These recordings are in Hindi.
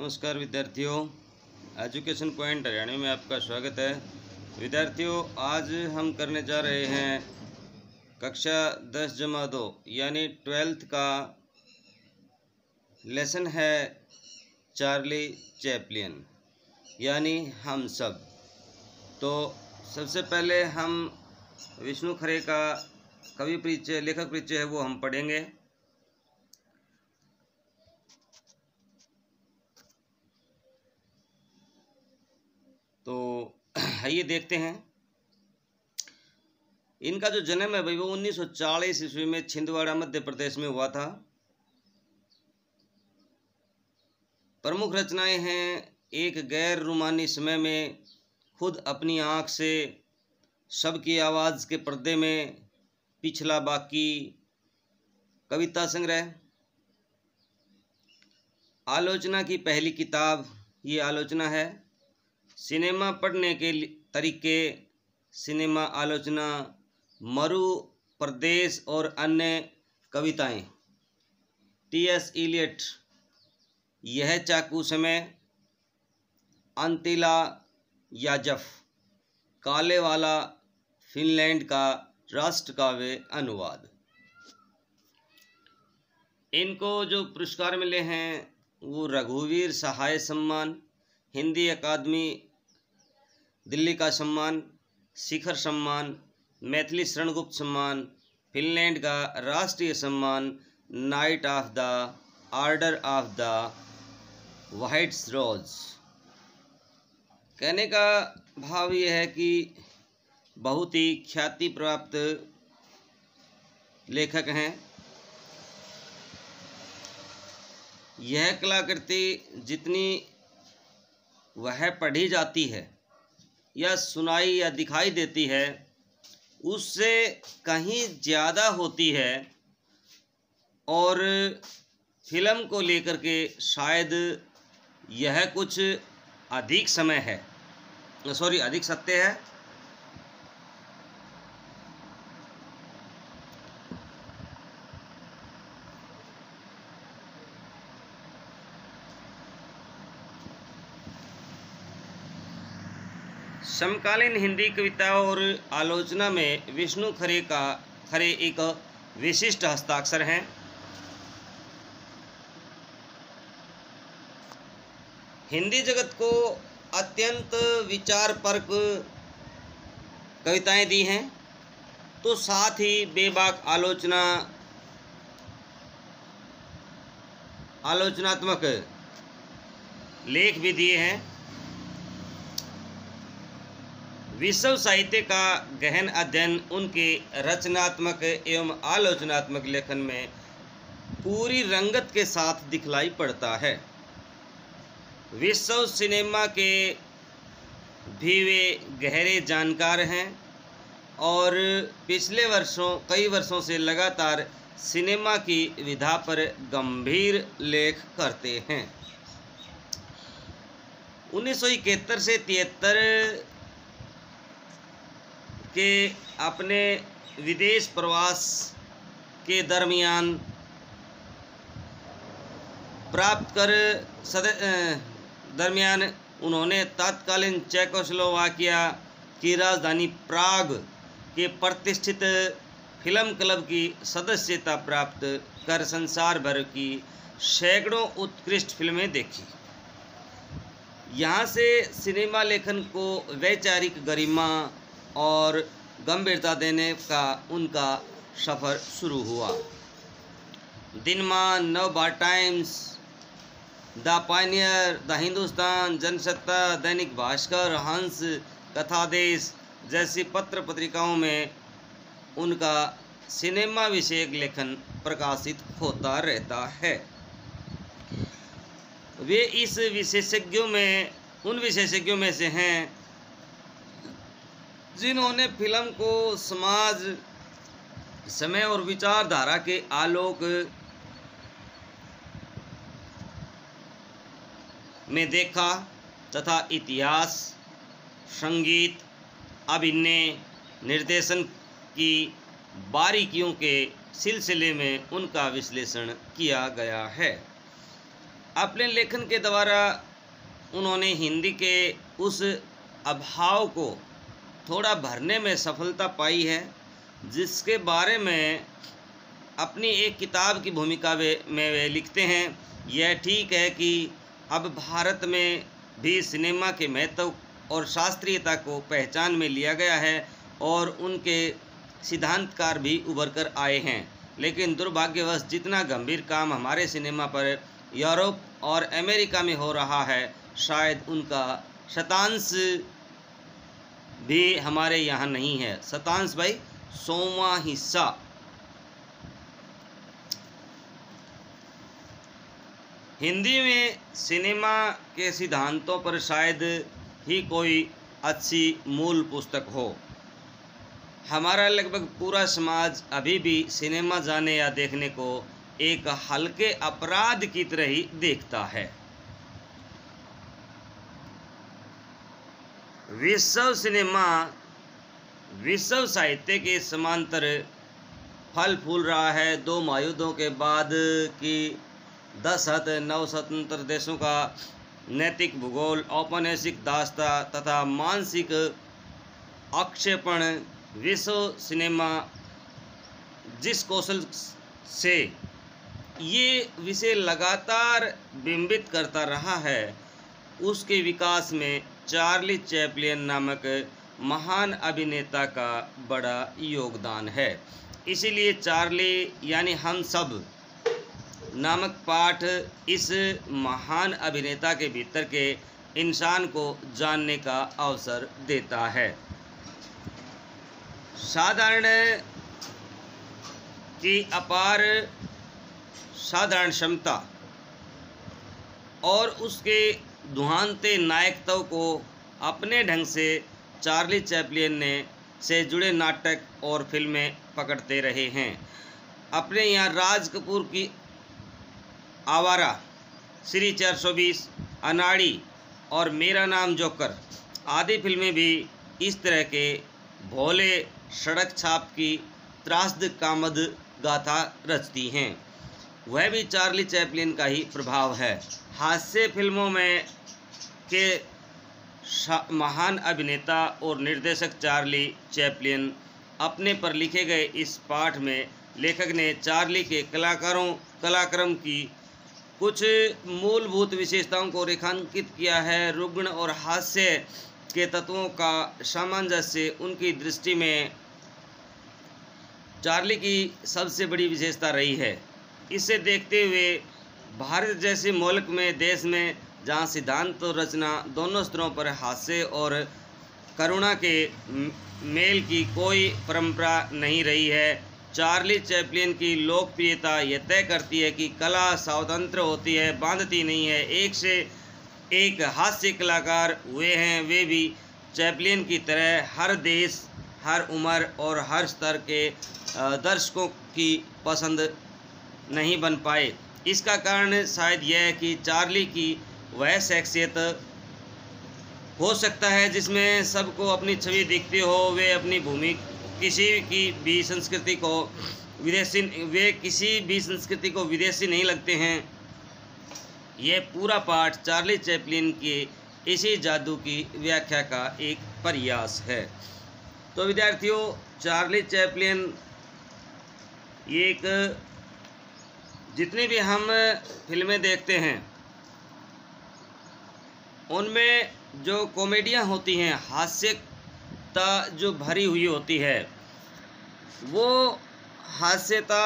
नमस्कार विद्यार्थियों, एजुकेशन पॉइंट हरियाणा में आपका स्वागत है। विद्यार्थियों, आज हम करने जा रहे हैं कक्षा 10-2 यानी 12th का लेसन है चार्ली चैपलिन यानी हम सब। तो सबसे पहले हम विष्णु खरे का कवि परिचय, लेखक परिचय है वो हम पढ़ेंगे। तो आइए देखते हैं। इनका जो जन्म है भाई वो 1940 ईस्वी में छिंदवाड़ा मध्य प्रदेश में हुआ था। प्रमुख रचनाएं हैं एक गैर रूमानी समय में, खुद अपनी आँख से, सबकी आवाज़ के पर्दे में, पिछला बाकी, कविता संग्रह। आलोचना की पहली किताब ये आलोचना है। सिनेमा पढ़ने के तरीके, सिनेमा आलोचना, मरु प्रदेश और अन्य कविताएं। टी.एस. इलियट, यह चाकू समय, अंतिला याजफ, काले वाला, फिनलैंड का राष्ट्र काव्य अनुवाद। इनको जो पुरस्कार मिले हैं वो रघुवीर सहाय सम्मान, हिंदी अकादमी दिल्ली का सम्मान, शिखर सम्मान, मैथिली शरणगुप्त सम्मान, फिनलैंड का राष्ट्रीय सम्मान, knight of the order of the white rose. कहने का भाव यह है कि बहुत ही ख्याति प्राप्त लेखक हैं। यह कलाकृति जितनी वह पढ़ी जाती है या सुनाई या दिखाई देती है उससे कहीं ज़्यादा होती है, और फिल्म को लेकर के शायद यह कुछ अधिक समय है, अधिक सत्य है। समकालीन हिंदी कविता और आलोचना में विष्णु खरे एक विशिष्ट हस्ताक्षर हैं। हिंदी जगत को अत्यंत विचारपरक कविताएं दी हैं, तो साथ ही बेबाक आलोचनात्मक लेख भी दिए हैं। विश्व साहित्य का गहन अध्ययन उनके रचनात्मक एवं आलोचनात्मक लेखन में पूरी रंगत के साथ दिखलाई पड़ता है। विश्व सिनेमा के भी वे गहरे जानकार हैं और पिछले कई वर्षों से लगातार सिनेमा की विधा पर गंभीर लेख करते हैं। 1971 से 73 के अपने विदेश प्रवास के दरमियान उन्होंने तत्कालीन चेकोस्लोवाकिया की राजधानी प्राग के प्रतिष्ठित फिल्म क्लब की सदस्यता प्राप्त कर संसार भर की सैकड़ों उत्कृष्ट फिल्में देखी। यहाँ से सिनेमा लेखन को वैचारिक गरिमा और गंभीरता देने का उनका सफ़र शुरू हुआ। Dinman, Navbharat Times, the Pioneer, the Hindustan, Jansatta, Dainik Bhaskar, हंस, कथादेश जैसी पत्र पत्रिकाओं में उनका सिनेमा विषयक लेखन प्रकाशित होता रहता है। वे उन विशेषज्ञों में से हैं जिन्होंने फिल्म को समाज, समय और विचारधारा के आलोक में देखा तथा इतिहास, संगीत, अभिनय, निर्देशन की बारीकियों के सिलसिले में उनका विश्लेषण किया गया है। अपने लेखन के द्वारा उन्होंने हिंदी के उस अभाव को थोड़ा भरने में सफलता पाई है, जिसके बारे में अपनी एक किताब की भूमिका में वे लिखते हैं। यह ठीक है कि अब भारत में भी सिनेमा के महत्व और शास्त्रीयता को पहचान में लिया गया है और उनके सिद्धांतकार भी उभर कर आए हैं, लेकिन दुर्भाग्यवश जितना गंभीर काम हमारे सिनेमा पर यूरोप और अमेरिका में हो रहा है, शायद उनका शतांश भी हमारे यहाँ नहीं है। शतांश भाई 100वां हिस्सा। हिंदी में सिनेमा के सिद्धांतों पर शायद ही कोई अच्छी मूल पुस्तक हो। हमारा लगभग पूरा समाज अभी भी सिनेमा जाने या देखने को एक हल्के अपराध की तरह ही देखता है। विश्व सिनेमा विश्व साहित्य के समांतर फल फूल रहा है। 2 महायुद्धों के बाद की 10 नव स्वतंत्र देशों का नैतिक भूगोल, औपनिवेशिक दास्ता तथा मानसिक आक्षेपण विश्व सिनेमा जिस कौशल से ये विषय लगातार बिंबित करता रहा है, उसके विकास में चार्ली चैपलिन नामक महान अभिनेता का बड़ा योगदान है। इसीलिए चार्ली यानी हम सब नामक पाठ इस महान अभिनेता के भीतर के इंसान को जानने का अवसर देता है। साधारण की अपार साधारण क्षमता और उसके दुहांते नायकत्व को अपने ढंग से चार्ली चैपलिन ने से जुड़े नाटक और फिल्में पकड़ते रहे हैं। अपने यहाँ राज कपूर की आवारा, श्री 420, अनाड़ी और मेरा नाम जोकर आदि फिल्में भी इस तरह के भोले सड़क छाप की त्रासद कामद गाथा रचती हैं। वह भी चार्ली चैपलिन का ही प्रभाव है। हास्य फिल्मों में के महान अभिनेता और निर्देशक चार्ली चैपलिन अपने पर लिखे गए इस पाठ में लेखक ने चार्ली के कलाक्रम की कुछ मूलभूत विशेषताओं को रेखांकित किया है। रुग्ण और हास्य के तत्वों का सामंजस्य उनकी दृष्टि में चार्ली की सबसे बड़ी विशेषता रही है। इसे देखते हुए भारत जैसे मुल्क में, देश में, जहाँ सिद्धांत और रचना दोनों स्तरों पर हास्य और करुणा के मेल की कोई परंपरा नहीं रही है, चार्ली चैपलिन की लोकप्रियता यह तय करती है कि कला स्वतंत्र होती है, बांधती नहीं है। एक से एक हास्य कलाकार हुए हैं, वे भी चैपलिन की तरह हर देश, हर उम्र और हर स्तर के दर्शकों की पसंद नहीं बन पाए। इसका कारण शायद यह है कि चार्ली की वह शख्सियत हो सकता है जिसमें सबको अपनी छवि दिखती हो। वे अपनी भूमि किसी भी संस्कृति को विदेशी नहीं लगते हैं। यह पूरा पाठ चार्ली चैपलिन के इसी जादू की व्याख्या का एक प्रयास है। तो विद्यार्थियों, चार्ली चैपलिन एक जितनी भी हम फिल्में देखते हैं उनमें जो कॉमेडियाँ होती हैं, हास्यता जो भरी हुई होती है, वो हास्यता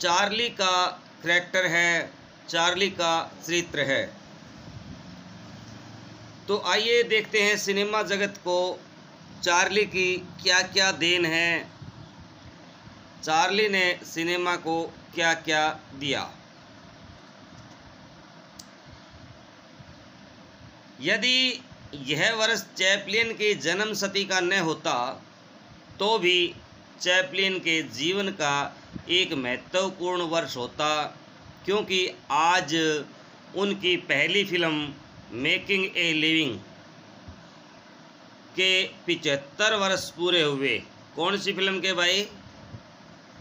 चार्ली का करैक्टर है, चार्ली का चरित्र है। तो आइए देखते हैं सिनेमा जगत को चार्ली की क्या क्या देन है, चार्ली ने सिनेमा को क्या क्या दिया। यदि यह वर्ष चैपलिन की जन्म शती का न होता तो भी चैपलिन के जीवन का एक महत्वपूर्ण वर्ष होता, क्योंकि आज उनकी पहली फिल्म मेकिंग ए लिविंग के 75 वर्ष पूरे हुए। कौन सी फिल्म के भाई?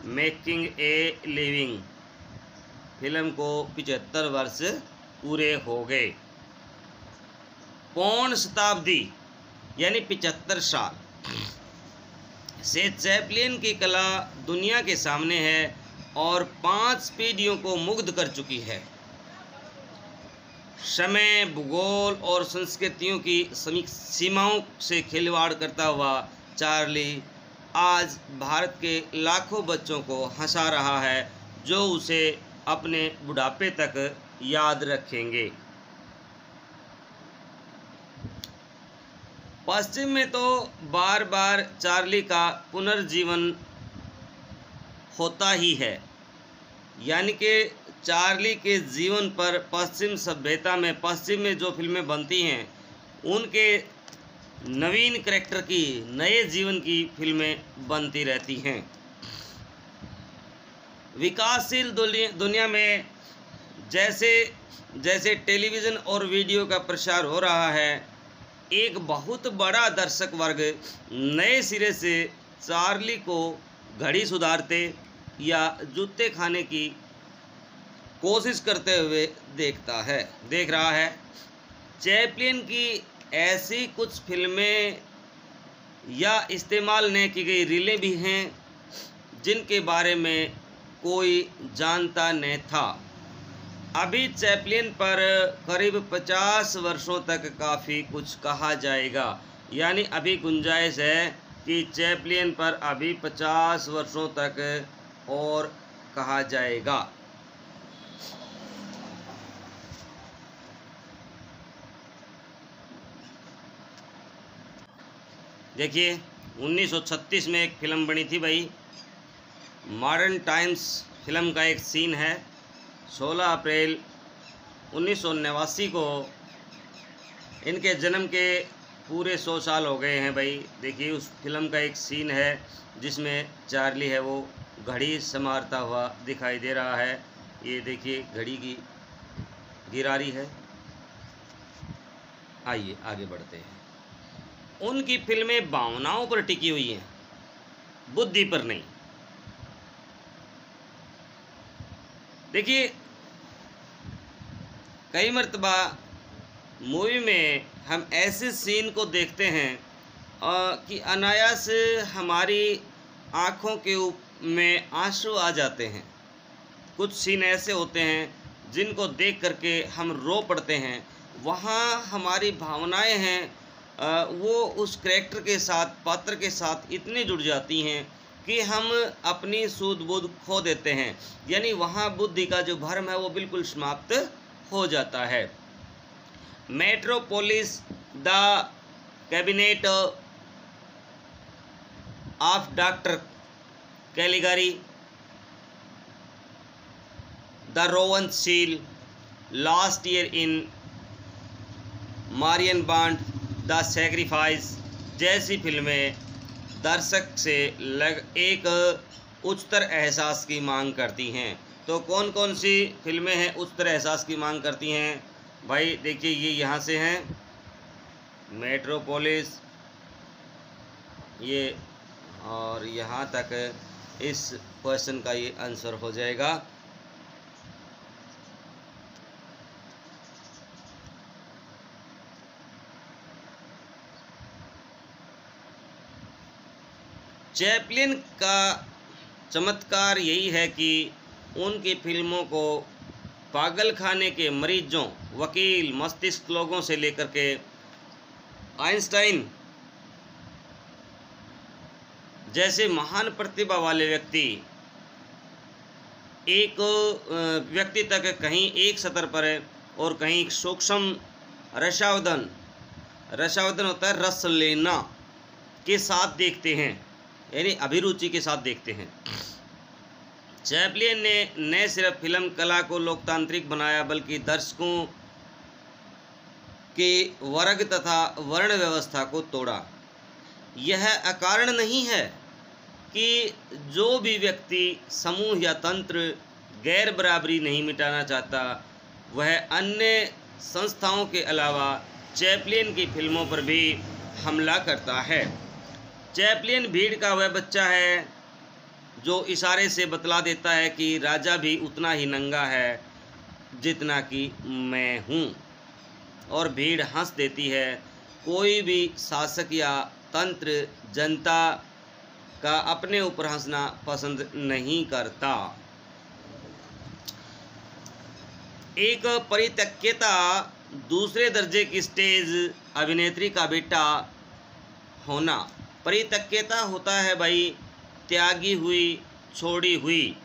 Making a living. फिल्म को 75 वर्ष पूरे हो गए। पौन शताब्दी यानी 75 साल से चैपलिन की कला दुनिया के सामने है और 5 पीढ़ियों को मुग्ध कर चुकी है। समय, भूगोल और संस्कृतियों की सीमाओं से खिलवाड़ करता हुआ चार्ली आज भारत के लाखों बच्चों को हंसा रहा है, जो उसे अपने बुढ़ापे तक याद रखेंगे। पश्चिम में तो बार बार चार्ली का पुनर्जीवन होता ही है, यानी कि चार्ली के जीवन पर पश्चिम सभ्यता में, पश्चिम में जो फिल्में बनती हैं उनके नवीन करैक्टर की, नए जीवन की फिल्में बनती रहती हैं। विकासशील दुनिया में जैसे जैसे टेलीविज़न और वीडियो का प्रसार हो रहा है, एक बहुत बड़ा दर्शक वर्ग नए सिरे से चार्ली को घड़ी सुधारते या जूते खाने की कोशिश करते हुए देख रहा है। चैपलिन की ऐसी कुछ फिल्में या इस्तेमाल न की गई रीलें भी हैं जिनके बारे में कोई जानता न था। अभी चैपलिन पर करीब 50 वर्षों तक काफ़ी कुछ कहा जाएगा, यानी अभी गुंजाइश है कि चैपलिन पर अभी 50 वर्षों तक और कहा जाएगा। देखिए 1936 में एक फ़िल्म बनी थी भाई, मॉडर्न टाइम्स फिल्म का एक सीन है। 16 अप्रैल 1989 को इनके जन्म के पूरे 100 साल हो गए हैं भाई। देखिए उस फिल्म का एक सीन है जिसमें चार्ली है वो घड़ी संवारता हुआ दिखाई दे रहा है। ये देखिए घड़ी की गिरारी है। आइए आगे बढ़ते हैं। उनकी फिल्में भावनाओं पर टिकी हुई हैं, बुद्धि पर नहीं। देखिए कई मर्तबा मूवी में हम ऐसे सीन को देखते हैं कि अनायास हमारी आँखों के में आंसू आ जाते हैं। कुछ सीन ऐसे होते हैं जिनको देख करके हम रो पड़ते हैं। वहाँ हमारी भावनाएं हैं वो उस करैक्टर के साथ, पात्र के साथ इतनी जुड़ जाती हैं कि हम अपनी सूझ बूझ खो देते हैं, यानी वहाँ बुद्धि का जो भ्रम है वो बिल्कुल समाप्त हो जाता है। Metropolis, the cabinet of doctor Caligari, the Rowan seal, last year in Marienbad, the sacrifice जैसी फिल्में दर्शक से एक उच्चतर एहसास की मांग करती हैं। तो कौन कौन सी फिल्में हैं उच्चतर एहसास की मांग करती हैं भाई? देखिए ये यहाँ से हैं, मेट्रोपोलिस, ये और यहाँ तक इस क्वेश्चन का ये आंसर हो जाएगा। चैपलिन का चमत्कार यही है कि उनकी फिल्मों को पागलखाने के मरीजों, वकील, मस्तिष्क लोगों से लेकर के आइंस्टाइन जैसे महान प्रतिभा वाले व्यक्ति तक कहीं एक सतर पर है और कहीं सूक्ष्म रसावधन होता है, रस लेना के साथ देखते हैं, यानी अभिरुचि के साथ देखते हैं। चैपलिन ने न सिर्फ फिल्म कला को लोकतांत्रिक बनाया बल्कि दर्शकों के वर्ग तथा वर्ण व्यवस्था को तोड़ा। यह अकारण नहीं है कि जो भी व्यक्ति समूह या तंत्र गैर बराबरी नहीं मिटाना चाहता वह अन्य संस्थाओं के अलावा चैपलिन की फिल्मों पर भी हमला करता है। चैपलिन भीड़ का वह बच्चा है जो इशारे से बतला देता है कि राजा भी उतना ही नंगा है जितना कि मैं हूँ, और भीड़ हंस देती है। कोई भी शासक या तंत्र जनता का अपने ऊपर हंसना पसंद नहीं करता। एक परित्यक्ता दूसरे दर्जे की स्टेज अभिनेत्री का बेटा होना। परित्यक्ता होता है भाई त्यागी हुई, छोड़ी हुई।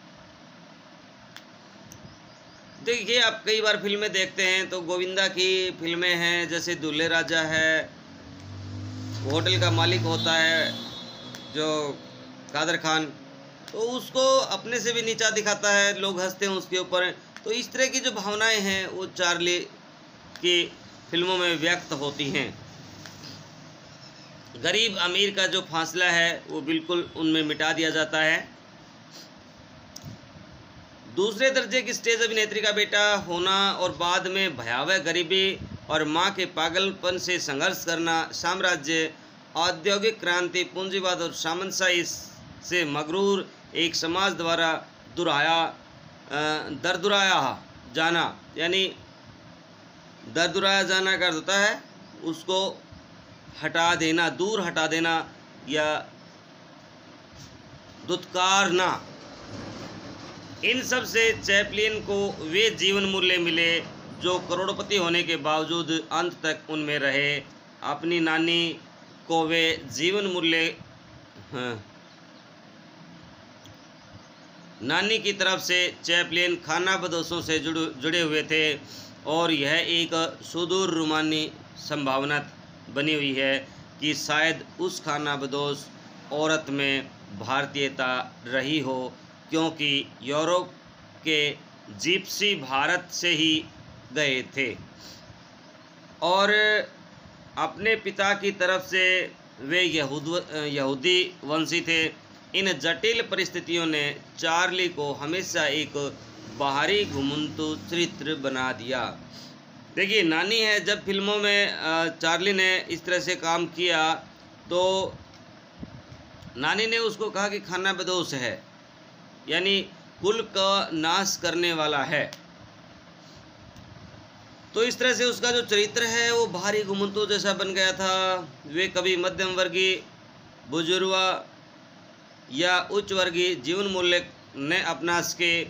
देखिए, आप कई बार फिल्में देखते हैं तो गोविंदा की फिल्में हैं, जैसे दूल्हे राजा है, होटल का मालिक होता है जो कादर खान, तो उसको अपने से भी नीचा दिखाता है, लोग हंसते हैं उसके ऊपर। तो इस तरह की जो भावनाएं हैं वो चार्ली की फिल्मों में व्यक्त होती हैं। गरीब अमीर का जो फासला है वो बिल्कुल उनमें मिटा दिया जाता है। दूसरे दर्जे की स्टेज अभिनेत्री का बेटा होना और बाद में भयावह गरीबी और मां के पागलपन से संघर्ष करना, साम्राज्य, औद्योगिक क्रांति, पूंजीवाद और सामंतशाही से मगरूर एक समाज द्वारा दरदुराया जाना, यानी दरदुराया जाना का अर्थ होता है उसको हटा देना, दूर हटा देना या दुत्कारना। इन सब से चैपलिन को वे जीवन मूल्य मिले जो करोड़पति होने के बावजूद अंत तक उनमें रहे। अपनी नानी को वे जीवन मूल्य नानी की तरफ से चैपलिन खानाबदोशों से जुड़े हुए थे, और यह एक सुदूर रूमानी संभावना बनी हुई है कि शायद उस खानाबदोश औरत में भारतीयता रही हो, क्योंकि यूरोप के जिप्सी भारत से ही गए थे और अपने पिता की तरफ से वे यहूदी वंशी थे। इन जटिल परिस्थितियों ने चार्ली को हमेशा एक बाहरी घुमंतु चरित्र बना दिया। देखिए, नानी है, जब फिल्मों में चार्ली ने इस तरह से काम किया तो नानी ने उसको कहा कि खानाबदोश है, यानी कुल का नाश करने वाला है। तो इस तरह से उसका जो चरित्र है वो बाहरी घुमंतु जैसा बन गया था। वे कभी मध्यम वर्गीय, बुजुर्गा या उच्च वर्गीय जीवन मूल्य ने अपना सके,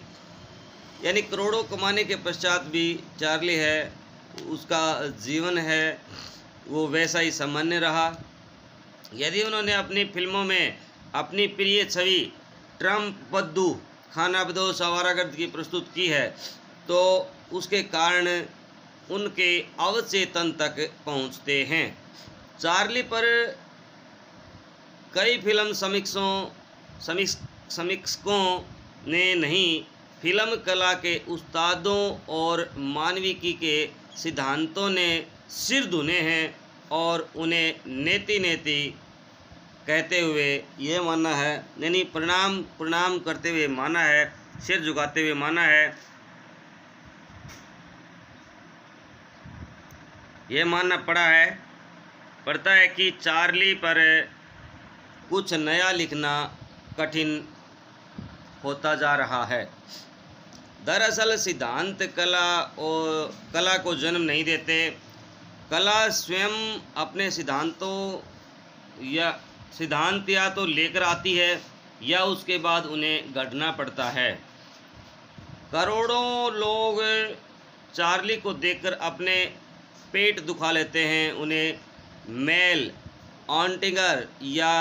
यानी करोड़ों कमाने के पश्चात भी चार्ली है, उसका जीवन है वो वैसा ही सामान्य रहा। यदि उन्होंने अपनी फिल्मों में अपनी प्रिय छवि ट्रम्प बद्दू खानाबदोश आवारागर्द की प्रस्तुत की है तो उसके कारण उनके अवचेतन तक पहुंचते हैं। चार्ली पर कई फिल्म समीक्षकों ने नहीं, फिल्म कला के उस्तादों और मानविकी के सिद्धांतों ने सिर धुने हैं और उन्हें नेति कहते हुए ये मानना है, यानी प्रणाम करते हुए माना है, सिर झुकाते हुए माना है, ये मानना पड़ता है कि चार्ली पर कुछ नया लिखना कठिन होता जा रहा है। दरअसल सिद्धांत कला को जन्म नहीं देते। कला स्वयं अपने सिद्धांत या तो लेकर आती है या उसके बाद उन्हें गढ़ना पड़ता है। करोड़ों लोग चार्ली को देखकर अपने पेट दुखा लेते हैं। उन्हें मेल ऑन्टिगर या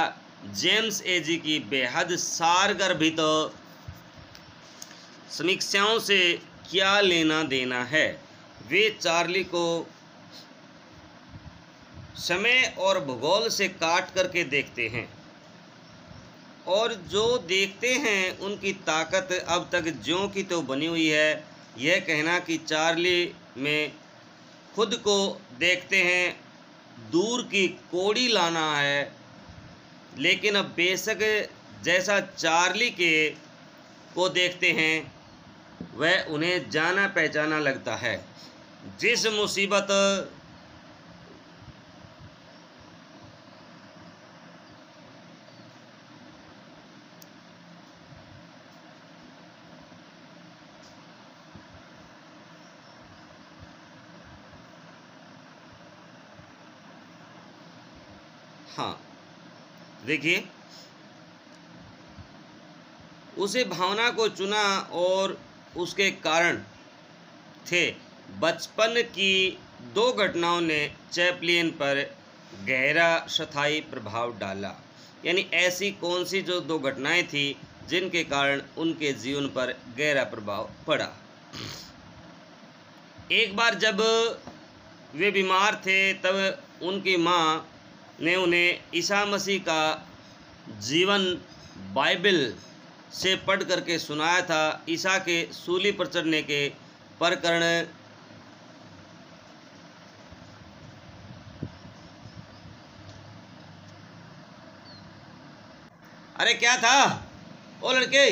जेम्स एजी की बेहद सारगर्भित समीक्षाओं से क्या लेना देना है। वे चार्ली को समय और भूगोल से काट करके देखते हैं और जो देखते हैं उनकी ताकत अब तक ज्यों की तो बनी हुई है। यह कहना कि चार्ली में खुद को देखते हैं दूर की कोड़ी लाना है, लेकिन अब बेशक जैसा चार्ली को देखते हैं वह उन्हें जाना पहचाना लगता है। जिस मुसीबत हाँ, देखिए, उसे भावना को चुना और उसके कारण थे। बचपन की दो घटनाओं ने चैपलिन पर गहरा स्थायी प्रभाव डाला। यानी ऐसी कौन सी जो दो घटनाएं थी जिनके कारण उनके जीवन पर गहरा प्रभाव पड़ा। एक बार जब वे बीमार थे तब उनकी माँ ने उन्हें ईसा मसीह का जीवन बाइबल से पढ़ करके सुनाया था। ईसा के सूली पर चढ़ने के प्रकरण अरे क्या था ओ लड़के,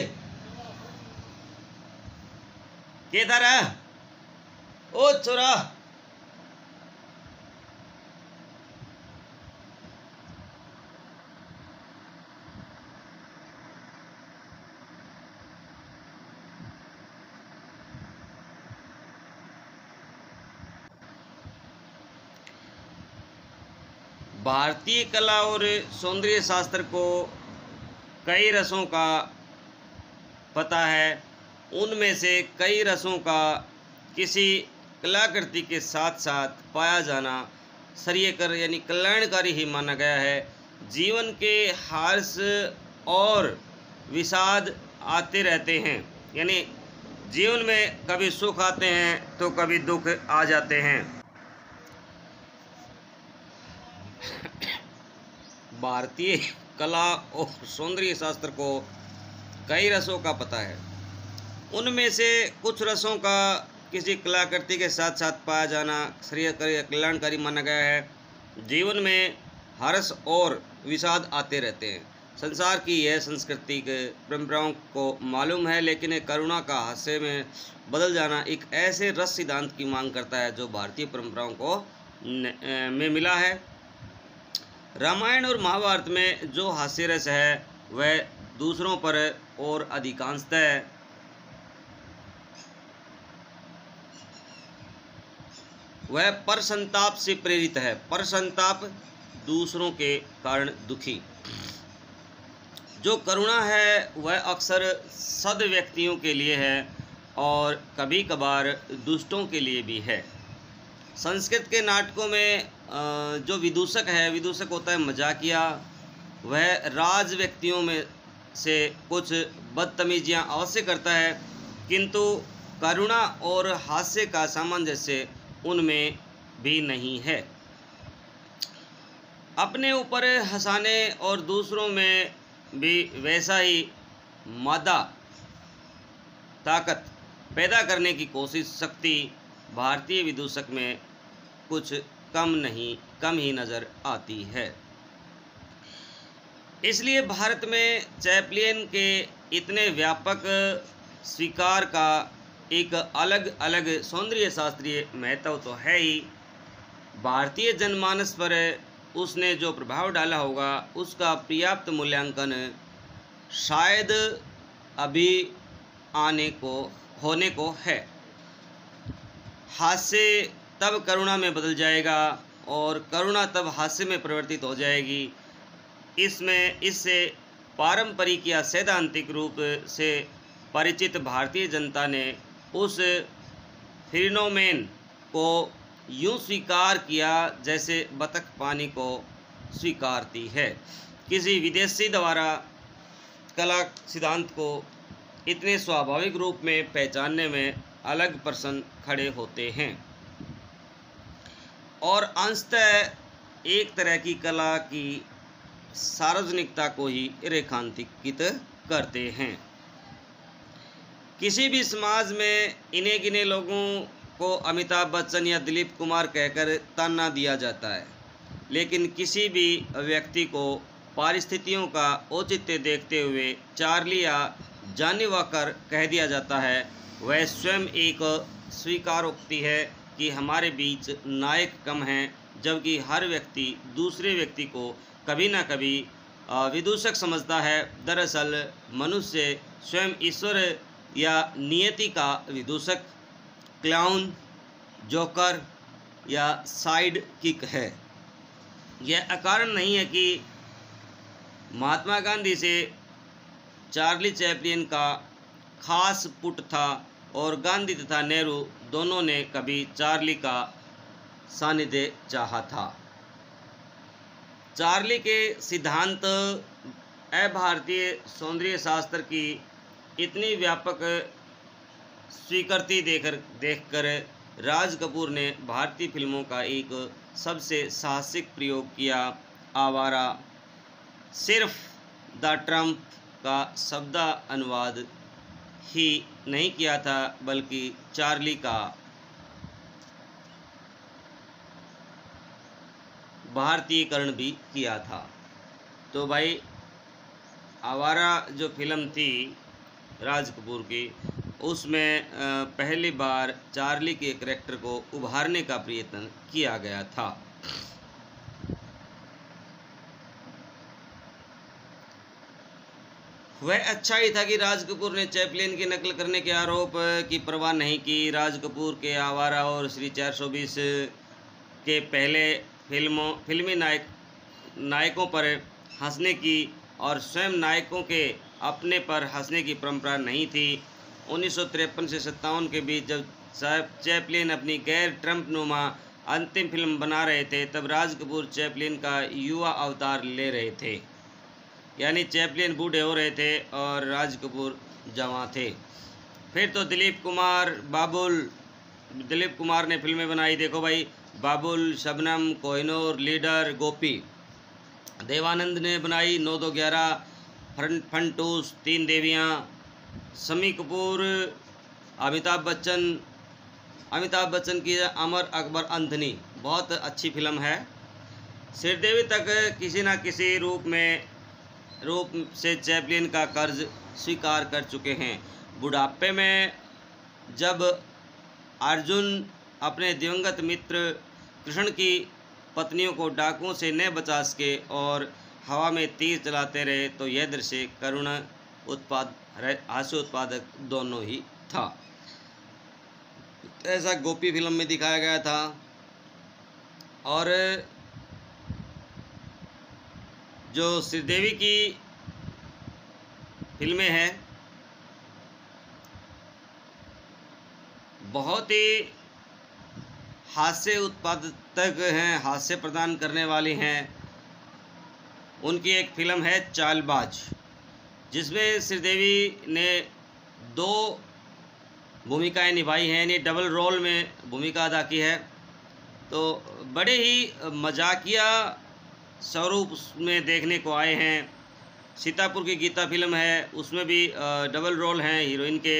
केदार है ओ छोरा, भारतीय कला और सौंदर्य शास्त्र को कई रसों का पता है। उनमें से कई रसों का किसी कलाकृति के साथ साथ पाया जाना श्रेयकर यानी कल्याणकारी ही माना गया है। जीवन के हार्स और विषाद आते रहते हैं, यानी जीवन में कभी सुख आते हैं तो कभी दुख आ जाते हैं। भारतीय कला और सौंदर्य शास्त्र को कई रसों का पता है। उनमें से कुछ रसों का किसी कलाकृति के साथ साथ पाया जाना श्रेयकर या कल्याणकारी माना गया है। जीवन में हर्ष और विषाद आते रहते हैं। संसार की यह सांस्कृतिक परंपराओं को मालूम है, लेकिन करुणा का हास्य में बदल जाना एक ऐसे रस सिद्धांत की मांग करता है जो भारतीय परंपराओं को में मिला है। रामायण और महाभारत में जो हास्य रस है वह दूसरों पर और अधिकांशतः वह परसंताप से प्रेरित है। परसंताप, दूसरों के कारण दुखी। जो करुणा है वह अक्सर सद व्यक्तियों के लिए है और कभी कभार दुष्टों के लिए भी है। संस्कृत के नाटकों में जो विदूषक है, विदूषक होता है मजाकिया। वह राज व्यक्तियों में से कुछ बदतमीजियाँ अवश्य करता है, किंतु करुणा और हास्य का सामंजस्य उनमें भी नहीं है। अपने ऊपर हंसाने और दूसरों में भी वैसा ही मादा ताकत पैदा करने की कोशिश शक्ति भारतीय विदूषक में कुछ कम ही नज़र आती है। इसलिए भारत में चैपलिन के इतने व्यापक स्वीकार का एक अलग अलग सौंदर्य शास्त्रीय महत्व तो है ही। भारतीय जनमानस पर उसने जो प्रभाव डाला होगा उसका पर्याप्त मूल्यांकन शायद अभी होने को है। हास्य तब करुणा में बदल जाएगा और करुणा तब हास्य में परिवर्तित हो जाएगी। इससे पारंपरिक या सैद्धांतिक रूप से परिचित भारतीय जनता ने उस फिनोमेन को यूं स्वीकार किया जैसे बतख पानी को स्वीकारती है। किसी विदेशी द्वारा कला सिद्धांत को इतने स्वाभाविक रूप में पहचानने में अलग प्रश्न खड़े होते हैं और अंततः एक तरह की कला की सार्वजनिकता को ही रेखांकित करते हैं। किसी भी समाज में इन्हें गिने लोगों को अमिताभ बच्चन या दिलीप कुमार कहकर ताना दिया जाता है, लेकिन किसी भी व्यक्ति को परिस्थितियों का औचित्य देखते हुए चार्ली या जॉनी वॉकर कह दिया जाता है। वह स्वयं एक स्वीकारोक्ति है कि हमारे बीच नायक कम हैं, जबकि हर व्यक्ति दूसरे व्यक्ति को कभी ना कभी विदूषक समझता है। दरअसल मनुष्य स्वयं ईश्वर या नियति का विदूषक, क्लाउन, जोकर या साइड किक है। यह अकारण नहीं है कि महात्मा गांधी से चार्ली चैपलिन का खास पुट था और गांधी तथा नेहरू दोनों ने कभी चार्ली का सानिध्य चाहा था। चार्ली के सिद्धांत भारतीय सौंदर्य शास्त्र की इतनी व्यापक स्वीकृति देखकर राज कपूर ने भारतीय फिल्मों का एक सबसे साहसिक प्रयोग किया। आवारा सिर्फ द ट्रम्प का शब्द अनुवाद ही नहीं किया था, बल्कि चार्ली का भारतीयकरण भी किया था। तो भाई आवारा जो फिल्म थी राज कपूर की, उसमें पहली बार चार्ली के करैक्टर को उभारने का प्रयत्न किया गया था। वह अच्छा ही था कि राज कपूर ने चैपलिन की नकल करने के आरोप की परवाह नहीं की। राज कपूर के आवारा और श्री 420 के पहले फिल्मी नायकों पर हंसने की और स्वयं नायकों के अपने पर हंसने की परंपरा नहीं थी। 1953 से 57 के बीच जब चैपलिन अपनी गैर ट्रम्प नुमा अंतिम फिल्म बना रहे थे, तब राज कपूर चैपलिन का युवा अवतार ले रहे थे। यानी चैपलिन बूढ़े हो रहे थे और राज कपूर जवान थे। फिर तो दिलीप कुमार ने फिल्में बनाई। देखो भाई, बाबुल, शबनम, कोहिनूर, लीडर, गोपी। देवानंद ने बनाई 9 2 11, फंटूस, 3 देवियाँ। शम्मी कपूर, अमिताभ बच्चन की अमर अकबर अंथनी, बहुत अच्छी फिल्म है। श्रीदेवी तक किसी न किसी रूप से चैपलिन का कर्ज स्वीकार कर चुके हैं। बुढ़ापे में जब अर्जुन अपने दिवंगत मित्र कृष्ण की पत्नियों को डाकुओं से न बचा सके और हवा में तीर चलाते रहे, तो यह दृश्य हास्य उत्पादक दोनों ही था। ऐसा गोपी फिल्म में दिखाया गया था। और जो श्रीदेवी की फिल्में हैं, बहुत ही हास्य उत्पादक हैं, हास्य प्रदान करने वाली हैं। उनकी एक फिल्म है चालबाज, जिसमें श्रीदेवी ने 2 भूमिकाएं निभाई हैं, यानी डबल रोल में भूमिका अदा की है। तो बड़े ही मजाकिया स्वरूप में देखने को आए हैं। सीतापुर की गीता फिल्म है, उसमें भी डबल रोल हैं हीरोइन के।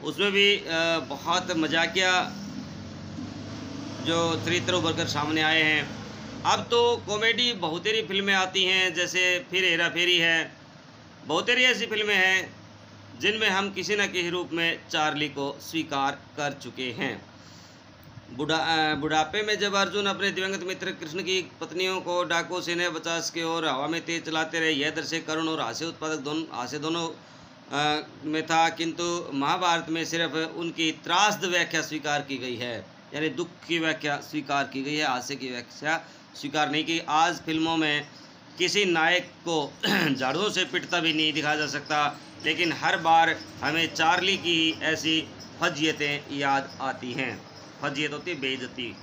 उसमें भी बहुत मजाकिया जो चरित्र उभर कर सामने आए हैं। अब तो कॉमेडी बहुतेरी फिल्में आती हैं, जैसे फिर हेरा फेरी है। बहुतेरी ऐसी फिल्में हैं जिनमें हम किसी न किसी रूप में चार्ली को स्वीकार कर चुके हैं। बुढ़ापे में जब अर्जुन अपने दिवंगत मित्र कृष्ण की पत्नियों को डाकुओं से न बचा सके और हवा में तेज चलाते रहे, यह दृश्य करुण और हास्य दोनों में था। किंतु महाभारत में सिर्फ उनकी त्रासद व्याख्या स्वीकार की गई है, यानी दुख की व्याख्या स्वीकार की गई है, हास्य की व्याख्या स्वीकार नहीं की। आज फिल्मों में किसी नायक को झाड़ुओं से पिटता भी नहीं दिखाया जा सकता, लेकिन हर बार हमें चार्ली की ऐसी फजीयतें याद आती हैं। फजीयत होती बेइज्जती।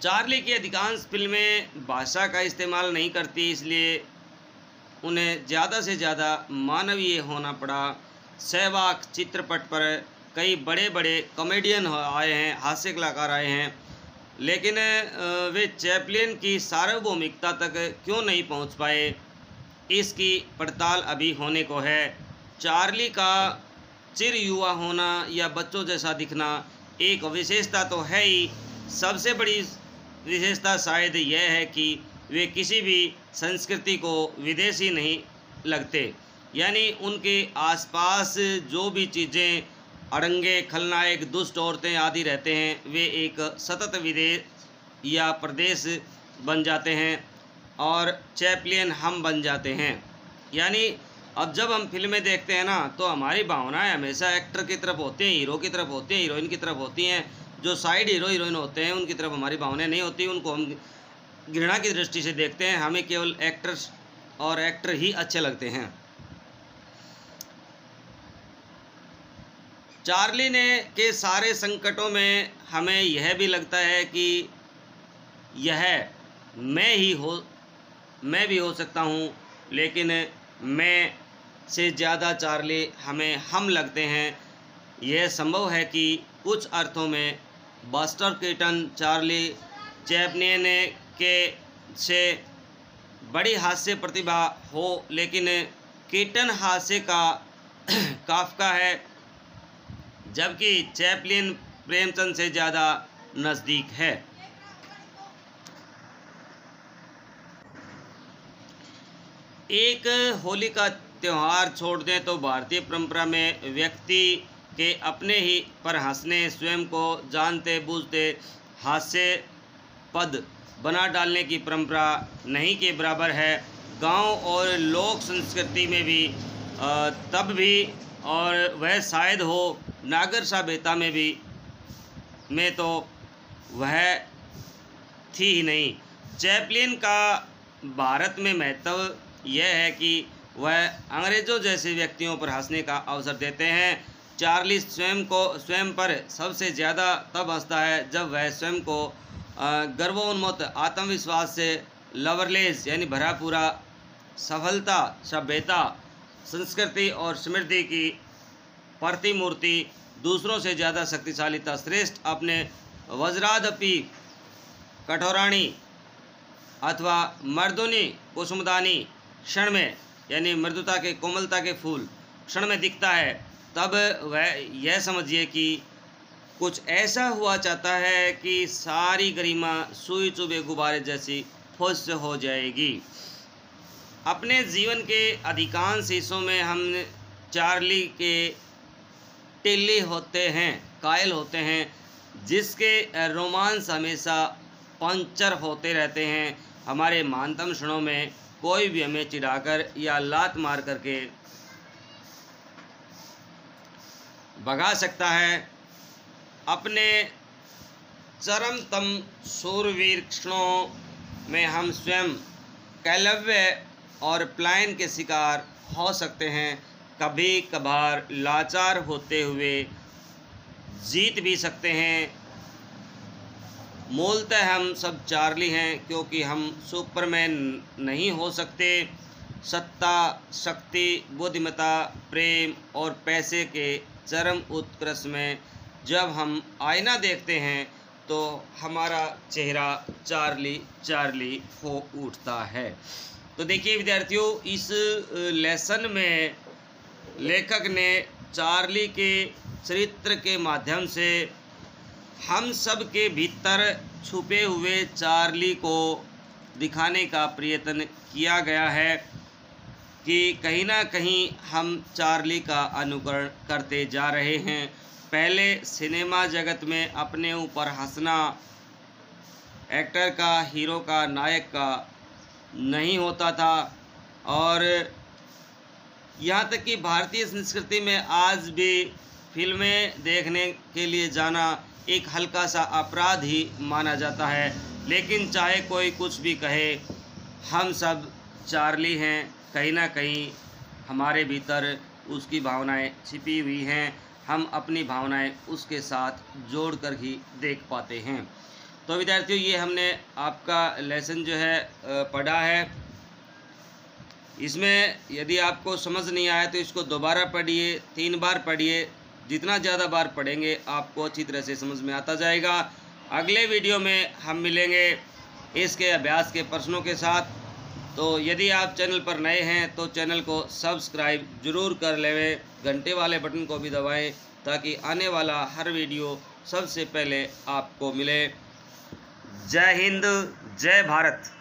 चार्ली की अधिकांश फिल्में भाषा का इस्तेमाल नहीं करती, इसलिए उन्हें ज़्यादा से ज़्यादा मानवीय होना पड़ा। सहवाग चित्रपट पर कई बड़े बड़े कॉमेडियन आए हैं, हास्य कलाकार आए हैं, लेकिन वे चैपलिन की सार्वभौमिकता तक क्यों नहीं पहुंच पाए, इसकी पड़ताल अभी होने को है। चार्ली का चिर युवा होना या बच्चों जैसा दिखना एक विशेषता तो है ही, सबसे बड़ी विशेषता शायद यह है कि वे किसी भी संस्कृति को विदेशी नहीं लगते, यानी उनके आसपास जो भी चीज़ें अड़ंगे, खलनायक, दुष्ट औरतें आदि रहते हैं, वे एक सतत विदेश या प्रदेश बन जाते हैं और चैपलिन हम बन जाते हैं। यानी अब जब हम फिल्में देखते हैं ना, तो हमारी भावनाएं हमेशा एक्टर की तरफ होती हैं, हीरो की तरफ होती हैं, हीरोइन की तरफ होती हैं। जो साइड हीरो हीरोइन होते हैं उनकी तरफ हमारी भावनाएं नहीं होती, उनको हम घृणा की दृष्टि से देखते हैं। हमें केवल एक्टर्स और एक्टर ही अच्छे लगते हैं। चार्ली ने के सारे संकटों में हमें यह भी लगता है कि यह मैं भी हो सकता हूँ, लेकिन मैं से ज़्यादा चार्ली हमें हम लगते हैं। यह संभव है कि कुछ अर्थों में बस्टर कीटन चार्ली चैपलिन के से बड़ी हास्य प्रतिभा हो, लेकिन कीटन हास्य का काफ्का है, जबकि चैपलिन प्रेमचंद से ज़्यादा नज़दीक है। एक होली का त्यौहार छोड़ दें तो भारतीय परंपरा में व्यक्ति के अपने ही पर हंसने, स्वयं को जानते बूझते हास्यास्पद बना डालने की परंपरा नहीं के बराबर है। गांव और लोक संस्कृति में भी तब भी, और वह शायद हो नागर सभ्यता में तो वह थी ही नहीं। चैपलिन का भारत में महत्व यह है कि वह अंग्रेज़ों जैसे व्यक्तियों पर हंसने का अवसर देते हैं। चार्ली स्वयं पर सबसे ज़्यादा तब हंसता है जब वह स्वयं को गर्वोन्मुक्त आत्मविश्वास से लवरलेस यानी भरा पूरा सफलता, सभ्यता, संस्कृति और समृद्धि की प्रतिमूर्ति, दूसरों से ज़्यादा शक्तिशालीता, श्रेष्ठ अपने वज्रादपि कठोराणी अथवा मर्दुनी कुसुमदानी क्षण में यानी मृदुता के, कोमलता के फूल क्षण में दिखता है, तब वह यह समझिए कि कुछ ऐसा हुआ चाहता है कि सारी गरिमा सुई चुभे गुब्बारे जैसी फुस हो जाएगी। अपने जीवन के अधिकांश हिस्सों में हम चार्ली के टिल्ली होते हैं, कायल होते हैं, जिसके रोमांस हमेशा पंचर होते रहते हैं। हमारे महानतम क्षणों में कोई भी हमें चिढ़ाकर या लात मार करके भगा सकता है। अपने चरमतम शूरवीर क्षणों में हम स्वयं कैलव्य और पलायन के शिकार हो सकते हैं। कभी कभार लाचार होते हुए जीत भी सकते हैं। मूलतः हम सब चार्ली हैं, क्योंकि हम सुपरमैन नहीं हो सकते। सत्ता, शक्ति, बुद्धिमत्ता, प्रेम और पैसे के चरम उत्कर्ष में जब हम आईना देखते हैं तो हमारा चेहरा चार्ली चार्ली हो उठता है। तो देखिए विद्यार्थियों, इस लेसन में लेखक ने चार्ली के चरित्र के माध्यम से हम सब के भीतर छुपे हुए चार्ली को दिखाने का प्रयत्न किया गया है कि कहीं ना कहीं हम चार्ली का अनुकरण करते जा रहे हैं। पहले सिनेमा जगत में अपने ऊपर हंसना एक्टर का, हीरो का, नायक का नहीं होता था, और यहाँ तक कि भारतीय संस्कृति में आज भी फिल्में देखने के लिए जाना एक हल्का सा अपराध ही माना जाता है। लेकिन चाहे कोई कुछ भी कहे, हम सब चार्ली हैं। कहीं ना कहीं हमारे भीतर उसकी भावनाएं छिपी हुई हैं, हम अपनी भावनाएं उसके साथ जोड़ कर ही देख पाते हैं। तो विद्यार्थियों, ये हमने आपका लेसन जो है पढ़ा है। इसमें यदि आपको समझ नहीं आया तो इसको दोबारा पढ़िए, 3 बार पढ़िए। जितना ज़्यादा बार पढ़ेंगे आपको अच्छी तरह से समझ में आता जाएगा। अगले वीडियो में हम मिलेंगे इसके अभ्यास के प्रश्नों के साथ। तो यदि आप चैनल पर नए हैं तो चैनल को सब्सक्राइब ज़रूर कर लें, घंटे वाले बटन को भी दबाएं ताकि आने वाला हर वीडियो सबसे पहले आपको मिले। जय हिंद, जय भारत।